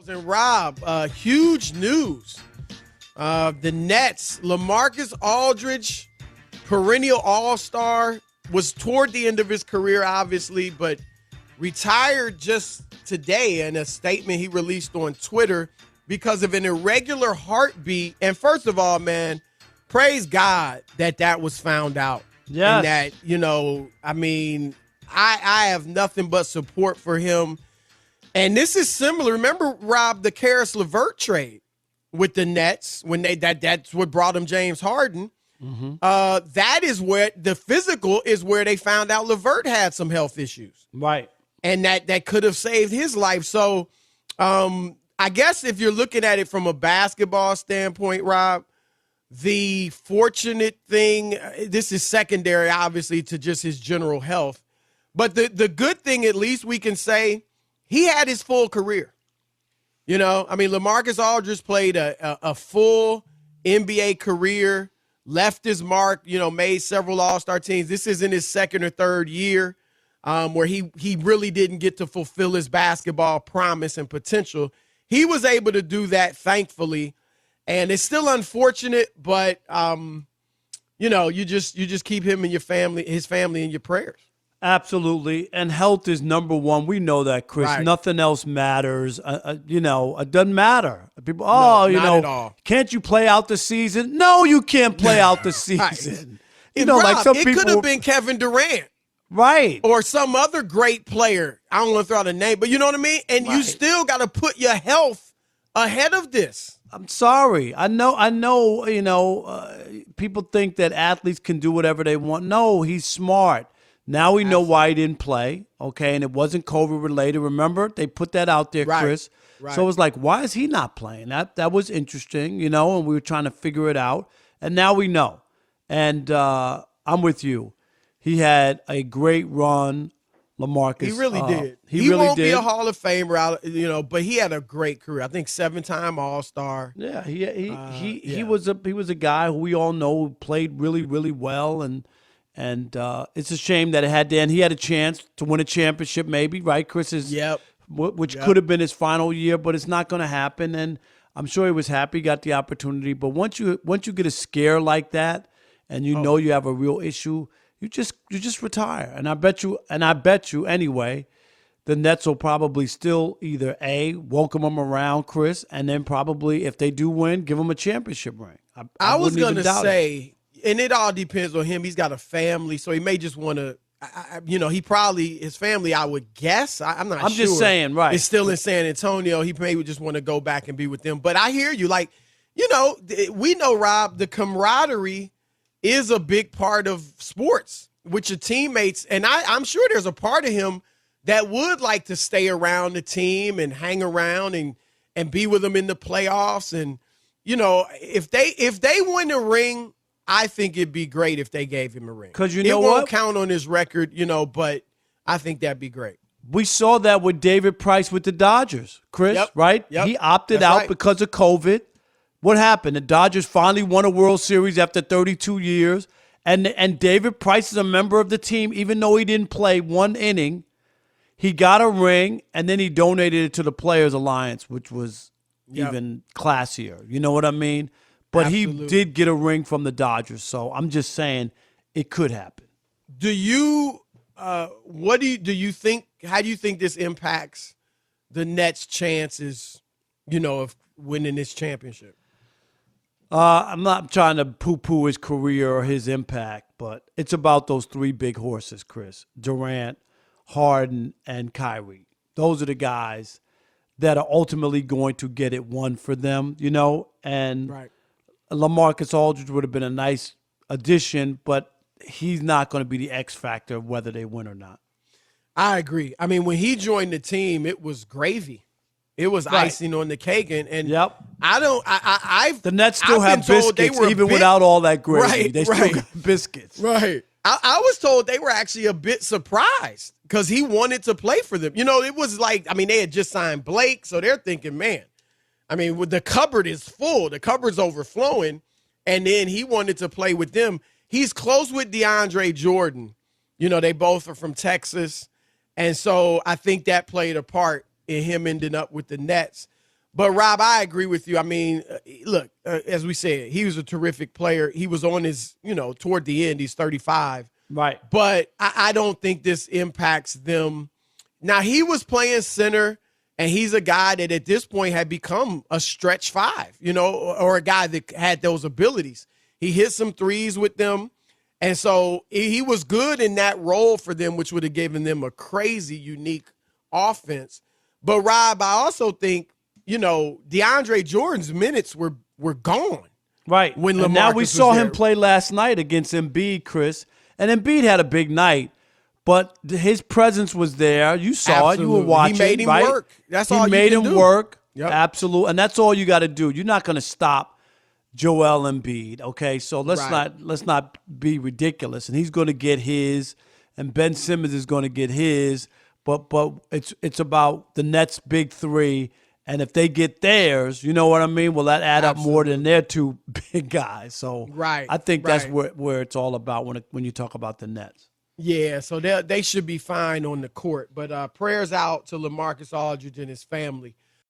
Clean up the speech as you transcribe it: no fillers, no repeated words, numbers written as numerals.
And Rob, huge news. The Nets, LaMarcus Aldridge, perennial all-star, was toward the end of his career, obviously, but retired just today in a statement he released on Twitter because of an irregular heartbeat. And first of all, man, praise God that was found out. Yes. And that, I have nothing but support for him. And this is similar. Remember, Rob, the Karis LeVert trade with the Nets when that's what brought him James Harden. Mm-hmm. That is where the physical is where they found out LeVert had some health issues. Right. And that could have saved his life. So I guess if you're looking at it from a basketball standpoint, Rob, the fortunate thing, this is secondary, obviously, to just his general health. But the good thing, at least we can say, he had his full career. LaMarcus Aldridge played a full NBA career, left his mark, made several All-Star teams. This is in his second or third year where he really didn't get to fulfill his basketball promise and potential. He was able to do that, thankfully. And it's still unfortunate, but, you just keep him and his family in your prayers. Absolutely. And health is number one. We know that, Chris. Right. Nothing else matters. It doesn't matter. People, not at all. Can't you play out the season? No, you can't play out the season. Right. Rob, like some people, it could have been Kevin Durant. Right. Or some other great player. I don't want to throw out a name, but you know what I mean? And you still got to put your health ahead of this. I'm sorry. I know, people think that athletes can do whatever they want. No, he's smart. Now we know why he didn't play, okay? And it wasn't COVID-related. Remember? They put that out there, right. Chris. Right. So it was like, why is he not playing? That was interesting, and we were trying to figure it out. And now we know. And I'm with you. He had a great run, LaMarcus. He really did. He really won't did. be a Hall of Famer, but he had a great career. I think 7-time All-Star. Yeah, he was a guy who we all know who played really, really well, and it's a shame that it had to end. He had a chance to win a championship, maybe, right? Which could have been his final year, but it's not going to happen. And I'm sure he was happy, got the opportunity. But once you get a scare like that, and know you have a real issue, you just retire. And I bet you anyway, the Nets will probably still either welcome him around, Chris, and then probably if they do win, give him a championship ring. I was going to say. And it all depends on him. He's got a family, so he may just want to, his family, I would guess. I'm not sure. I'm just saying, right. It's still in San Antonio. He may just want to go back and be with them. But I hear you. We know, Rob, the camaraderie is a big part of sports with your teammates. And I'm sure there's a part of him that would like to stay around the team and hang around and be with them in the playoffs. And, if they win the ring, I think it'd be great if they gave him a ring. Because it won't count on his record, but I think that'd be great. We saw that with David Price with the Dodgers, Chris, right? Yep. He opted out because of COVID. What happened? The Dodgers finally won a World Series after 32 years, and David Price is a member of the team, even though he didn't play one inning. He got a ring, and then he donated it to the Players Alliance, which was even classier. You know what I mean? But Absolutely. He did get a ring from the Dodgers, so I'm just saying it could happen. Do you think? How do you think this impacts the Nets' chances, of winning this championship? I'm not trying to poo-poo his career or his impact, but it's about those three big horses, Chris: Durant, Harden, and Kyrie. Those are the guys that are ultimately going to get it won for them, and. Right. LaMarcus Aldridge would have been a nice addition, but he's not going to be the X factor of whether they win or not. I agree. I mean, when he joined the team, it was gravy. It was icing on the cake, and yep. The Nets still have biscuits even without all that gravy. Right, they still got biscuits. Right. I was told they were actually a bit surprised because he wanted to play for them. It was like, they had just signed Blake, so they're thinking, man. The cupboard is full. The cupboard's overflowing, and then he wanted to play with them. He's close with DeAndre Jordan. They both are from Texas, and so I think that played a part in him ending up with the Nets. But Rob, I agree with you. I mean, look, as we said, he was a terrific player. He was on his, toward the end. He's 35. Right. But I don't think this impacts them. Now, he was playing center, and he's a guy that at this point had become a stretch five, or a guy that had those abilities. He hit some threes with them. And so he was good in that role for them, which would have given them a crazy, unique offense. But, Rob, I also think, DeAndre Jordan's minutes were gone. Right. When and LaMarcus now we saw was him there. play last night against Embiid, Chris. And Embiid had a big night, but his presence was there. You saw it. You were watching. He made him right? work. That's all you made can him do. work. Yep. Absolutely. And that's all you got to do. You're not going to stop Joel Embiid, okay? So let's not be ridiculous. And he's going to get his, and Ben Simmons is going to get his, but it's about the Nets' big three. And if they get theirs, you know what I mean? Will that add up more than their two big guys? So I think that's where it's all about when you talk about the Nets. Yeah, so they should be fine on the court. But prayers out to LaMarcus Aldridge and his family.